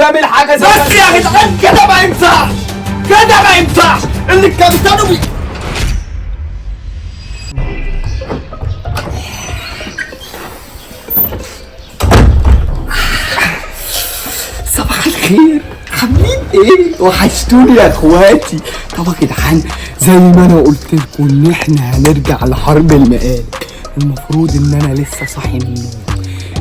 تعمل حاجه زي بس يا جدعان كده ما ينفعش، كده ما ينفعش اللي الكابتن صباح الخير، عاملين ايه؟ وحشتوني يا اخواتي. طبعا يا جدعان زي ما انا قلت لكم ان احنا هنرجع لحرب المقالب. المفروض ان انا لسه صاحي من النوم.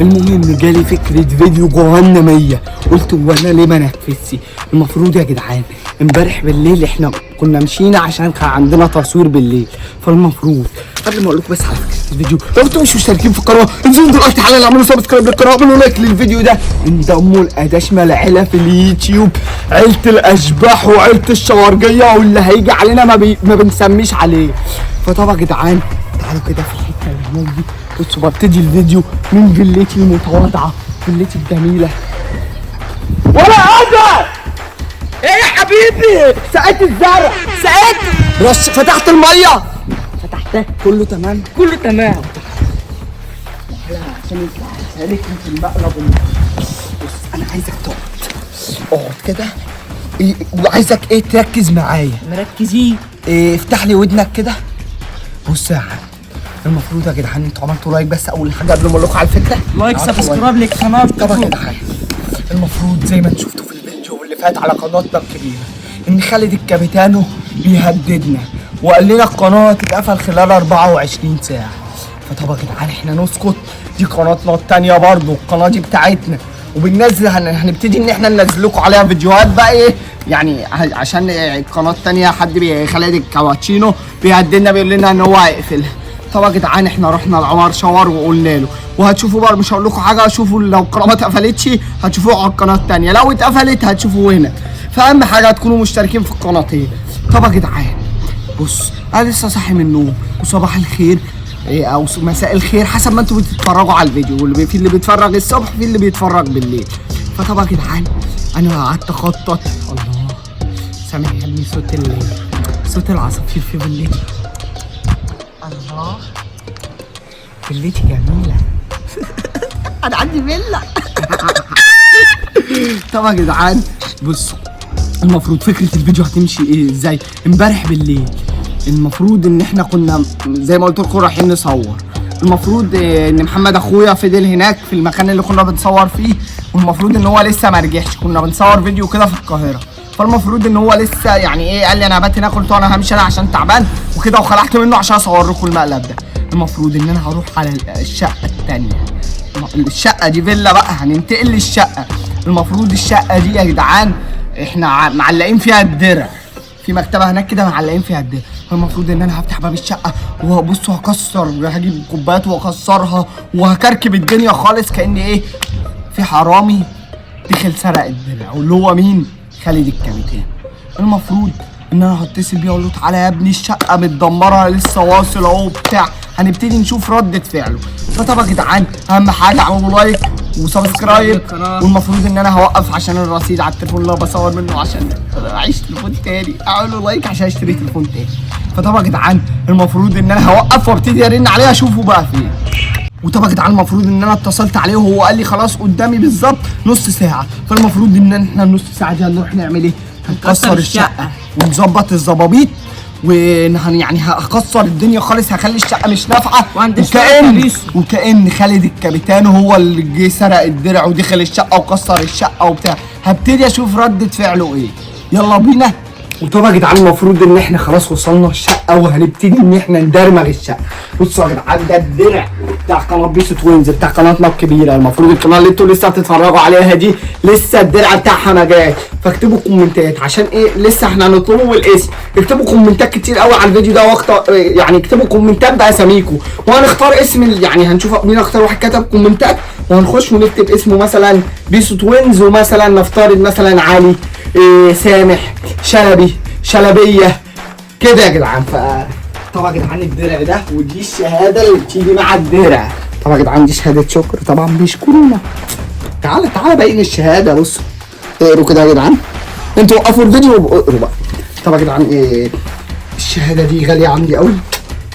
المهم جالي فكره فيديو جوانا 100، قلت هو انا ليه ما نفذش؟ المفروض يا جدعان امبارح بالليل احنا كنا مشينا عشان كان عندنا تصوير بالليل، فالمفروض قبل ما اقول لكم بس على فكره الفيديو، لو انتم مش مشتركين في القناه انزلوا دلوقتي حالا اعملوا سبسكرايب للقناه، اعملوا لايك للفيديو ده، انضموا لاداشنا العيله في اليوتيوب، عيله الاشباح وعيله الشوارجيه، واللي هيجي علينا ما بنسميش عليه. فطبعا يا جدعان تعالوا كده في الحته اللي هناك دي. بصوا ببتدي الفيديو من فيلتي المتواضعه، فيلتي الجميله. ولا حاجه ايه يا حبيبي؟ سقيت الزرع، سقيت رش، فتحت الميه، فتحتها، كله تمام، كله تمام. عشان يسهلك في المقلب. بص انا عايزك اقعد كده، إيه وعايزك ايه تركز معايا. مركزين. إيه افتح لي ودنك كده. بص يا عم، المفروض يا جدعان انتوا عملتوا لايك بس اول حاجه قبل ما اقول لكم على الفكره. لايك سبسكرايب للقناه. طبعا يا جدعان المفروض زي ما انتوا شفتوا في الفيديو اللي فات على قناتنا الكبيره ان خالد الكابيتانو بيهددنا وقال لنا القناه هتتقفل خلال 24 ساعه. فطبعا يا جدعان احنا نسكت، دي قناتنا الثانيه برضه، القناه دي بتاعتنا وبننزل، هنبتدي ان احنا ننزل لكم عليها فيديوهات بقى ايه يعني، عشان القناه الثانيه حد خالد الكابتشينو بيهددنا بيقول لنا ان هو هيقفلها. طبعا يا جدعان احنا رحنا لعمر شاور وقلنا له، وهتشوفوا بقى مش هقول لكم حاجه، هتشوفوا لو القناه ما اتقفلتش هتشوفوها على القناه الثانيه، لو اتقفلت هتشوفوا هنا. فاهم حاجه تكونوا مشتركين في القناتين. طبعا يا جدعان بص انا لسه صاحي من النوم، وصباح الخير او مساء الخير حسب ما انتوا بتتفرجوا على الفيديو، واللي في اللي بيتفرج الصبح في اللي بيتفرج بالليل. فطبعا يا جدعان انا قعدت اخطط. الله سامع يا ابني صوت العصافير في بالليل. الله فيلتي جميلة. أنا عندي فيلا. طبعا يا جدعان بصوا المفروض فكرة الفيديو هتمشي إيه إزاي؟ إمبارح بالليل المفروض إن إحنا كنا زي ما قلت لكم رايحين نصور. المفروض إن محمد أخويا فضل هناك في المكان اللي كنا بنصور فيه، والمفروض إن هو لسه ما رجعش، كنا بنصور فيديو كده في القاهرة. فالمفروض ان هو لسه يعني ايه، قال لي انا هبات هناك، قلت له انا همشي انا عشان تعبان وكده، وخلعت منه عشان اصور لكم المقلب ده. المفروض ان انا هروح على الشقه الثانيه، الشقه دي فيلا بقى، هننتقل للشقه. المفروض الشقه دي يا جدعان احنا معلقين فيها الدرع، في مكتبه هناك كده معلقين فيها الدرع. فالمفروض ان انا هفتح باب الشقه وهبص وهكسر، هجيب كوبايات واكسرها وهكركب الدنيا خالص، كأن ايه في حرامي دخل سرق الدرع، واللي هو مين؟ خالد الكابتن. المفروض ان انا هتصل بيه اقول له تعالى يا ابني الشقه متدمره لسه واصل اهو بتاع، هنبتدي نشوف رده فعله. فطبعا يا جدعان اهم حاجه اعملوا لايك وسبسكرايب، والمفروض ان انا هوقف عشان الرصيد على التليفون اللي انا بصور منه عشان اعيش تليفون تاني، اعملوا لايك عشان اشتري تليفون تاني. فطبعا يا جدعان المفروض ان انا هوقف وابتدي ارن عليه اشوفه بقى فين. وطبعا يا جدعان المفروض ان انا اتصلت عليه وهو قال لي خلاص قدامي بالظبط نص ساعه. فالمفروض ان احنا النص ساعه دي هنروح نعمل ايه؟ هنكسر الشقه ونظبط الظبابيط، يعني هكسر الدنيا خالص، هخلي الشقه مش نافعه، وكأن خالد الكابتانو هو اللي جه سرق الدرع ودخل الشقه وكسر الشقه وبتاع. هبتدي اشوف رده فعله ايه. يلا بينا. وطبعا يا جدعان المفروض ان احنا خلاص وصلنا الشقه وهنبتدي ان احنا ندرمغ الشقه. بصوا يا جدعان ده الدرع بتاع قناه بيس توينز بتاع قناتنا الكبيره، المفروض القناه اللي انتوا لسه بتتفرجوا عليها دي لسه الدرع بتاعها ما جاش. فاكتبوا كومنتات عشان ايه، لسه احنا هنطلبه بالاسم. اكتبوا كومنتات كتير قوي على الفيديو ده، يعني اكتبوا كومنتات باساميكم وهنختار اسم، يعني هنشوف مين اكتر واحد كتب كومنتات وهنخش ونكتب اسمه مثلا بيس توينز، ومثلا نفترض مثلا علي، سامح، شلبيه كده يا جدعان. طبعا يا جدعان الدرع ده ودي الشهاده اللي بتيجي مع الدرع. طبعا يا جدعان دي شهاده شكر، طبعا بيشكرونا. تعالى باين الشهاده، بصوا اقروا كده يا جدعان، انتوا وقفوا الفيديو واقروا بقى. طبعا يا جدعان الشهاده دي غاليه عندي قوي،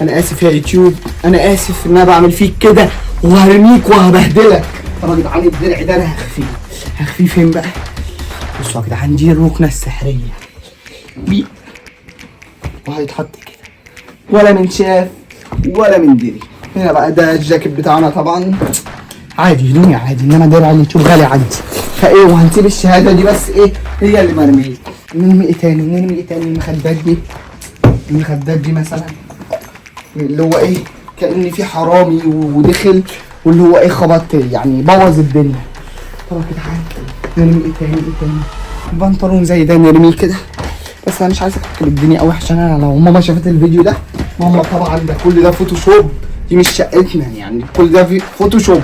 انا اسف يا يوتيوب، انا اسف ان انا بعمل فيك كده وهرميك وهبهدلك. طبعا يا جدعان الدرع ده انا هخفيه فين بقى؟ بصوا يا جدعان دي الركنه السحريه بي، وهيتحط كده ولا من شاف ولا من دري. هنا بقى ده الجاكيت بتاعنا طبعا عادي هدومي عادي، انما درع اليوتيوب غالي عندي فايه. وهنسيب الشهاده دي بس ايه هي اللي مرميه. نرمي ايه تاني؟ نرمي ايه تاني؟ المخدات دي مثلا اللي هو ايه كأن في حرامي ودخل واللي هو ايه خبط يعني بوظ الدنيا. طبعا كده حاجه. نرمي ايه تاني؟ البنطلون زي ده نرميه كده. بس انا مش عايز اكتب الدنيا قوي عشان انا لو ماما شافت الفيديو ده، ماما طبعا ده كل ده فوتوشوب، دي مش شقتنا يعني، كل ده في فوتوشوب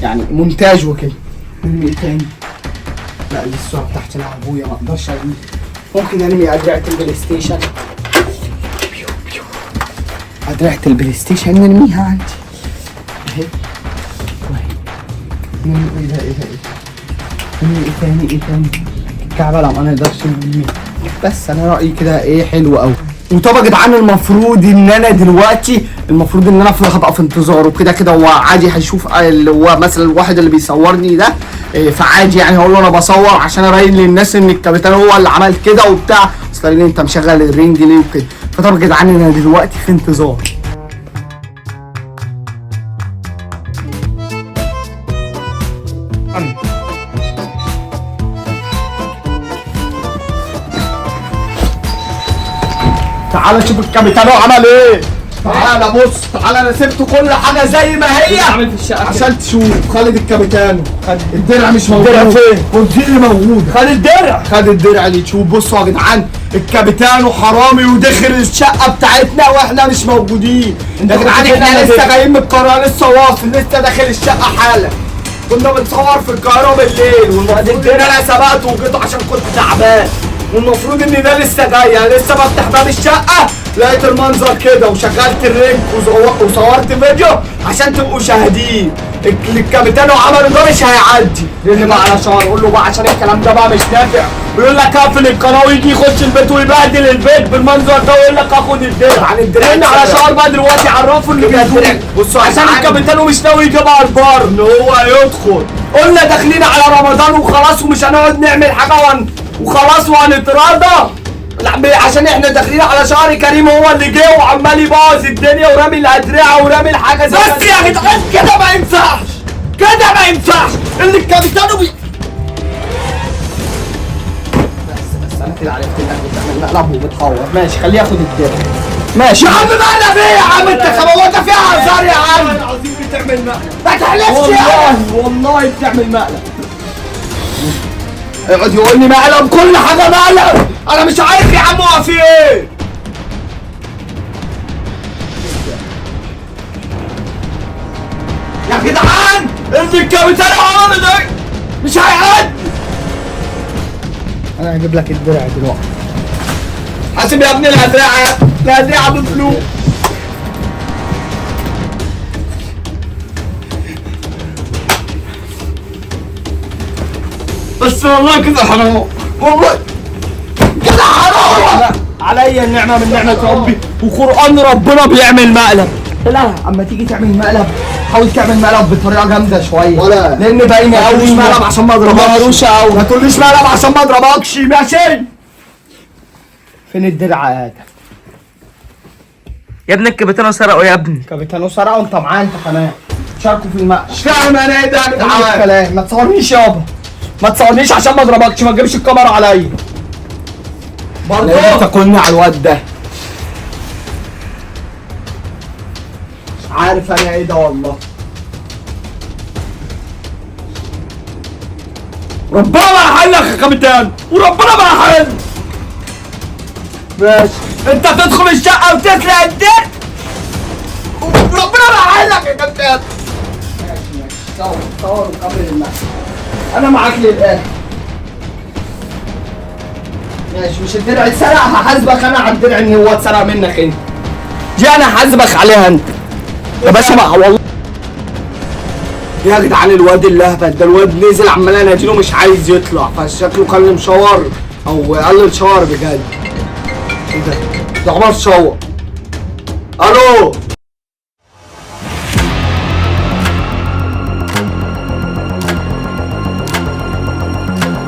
يعني مونتاج وكده. نرمي ايه تاني؟ لا دي الصورة بتاعت ابويا ما اقدرش ارمي. ممكن ارمي ادرعة البلاي ستيشن. ادرعة البلاي ستيشن نرميها عندي اهي. نرمي ايه ده؟ نرمي ايه تاني؟ الكعبة لا ما نقدرش نرميها. بس انا رايي كده ايه حلو قوي. وطبعا يا جدعان المفروض ان انا دلوقتي ان انا هبقى في انتظاره كده كده. هو عادي هيشوف اللي هو مثلا الواحد اللي بيصورني ده فعادي يعني هقول له انا بصور عشان ابين للناس ان الكابتن هو اللي عمل كده وبتاع. اصل انت مشغل الرينج ليه وكده. فطبعا يا جدعان انا دلوقتي في انتظار. تعالى شوف الكابتن هو عمل ايه. تعالى بص، تعالى انا سبت كل حاجه زي ما هي عشان تشوف. خالد الكابتن الدرع مش موجود. الدرع فين؟ قلت لي موجود. خد الدرع اللي تشوف. بصوا يا جدعان الكابتن وحرامي ودخل الشقه بتاعتنا واحنا مش موجودين يا جدعان. احنا لسه جايين من القاهره، لسه واصل، لسه داخل الشقه حالا. كنا بنصور في القاهره بالليل والمفروض ان انا سبقت وجيت عشان كنت تعبان، والمفروض ان ده لسه جاي. انا لسه بفتح باب الشقه لقيت المنظر كده وشغلت الرينج وصورت فيديو عشان تبقوا شاهدين. الكابتن وعمله ده مش هيعدي لان بقى على شهر. قول له بقى عشان الكلام ده بقى مش نافع، ويقول لك اقفل القناه ويجي يخش البيت ويبهدل البيت بالمنظر ده ويقول لك اخد الدرع. لان على شهر بقى دلوقتي عرفوا اللي بيدخل. بصوا عشان الكابتن مش ناوي يجيبها على البار ان هو يدخل. قلنا داخلين على رمضان وخلاص ومش هنقعد نعمل حاجه وخلاص وهنتراضى. لا عشان احنا داخلين على شهر كريم هو اللي جه وعمال يبوظ الدنيا ورامي الادرعه ورامي الحاجه زي بس يا جدعان كده ما ينفعش، كده ما ينفعش اللي الكابتن بس انا كده عرفت انك بتعمل مقلب وبتحور. ماشي خليه ياخد الدرع. ماشي يا عم مقلب ايه يا عم؟ انت خبوطه فيها هزار يا عم. والله العظيم بتعمل مقلب. ما تحلفش والله بتعمل مقلب. يقعد يقول لي مقلب، كل حاجه مقلب. انا مش عارف يا عم هو في ايه. يا جدعان اللي الكابتن عمله ده مش هيعدي. انا هجيب لك الدرع دلوقتي. حاسب يا ابني الادرعه بفلوس. بس والله كده حرام، والله كده حرام. عليا النعمه من نعمه ربي وقران ربنا بيعمل مقلب. لا اما تيجي تعمل مقلب حاول تعمل مقلب بطريقه جامده شويه لان باينه قوي. مش مقلب عشان ما اضربكش، ما تقوليش مقلب عشان ما اضربكش. ماشي. فين الدرع يا ادم؟ يا ابني الكابتن سرقوا يا ابني. الكابتن سرقوا انت معاه انت كمان. شاركوا في المقلب. مش فاهم انا ايه ده يا جدعان؟ ما تصورنيش يابا، ما تصورنيش عشان ما اضربكش. ما تجيبش الكاميرا عليا برضه. تاكلني على الواد ده. مش عارف انا ايه ده والله. ربنا ما هيحلك يا كابتن، وربنا ما هيحل. ماشي انت تدخل الشقه وتسرق الدرع وربنا ما هيحلك يا كابتن. ماشي صور وكمل المقلب. انا معاك للاخر. ماشي مش الدرع اتسرق هحاسبك انا على الدرع ان هو اتسرق منك انت. دي انا هحاسبك عليها انت يا باشا. بقى والله يا جدعان الواد اللهبل ده، الواد نزل عمال اناديله مش عايز يطلع، فشكله كان مشاور او قال شاور بجد. ايه ده؟ ده عمر شاور. الو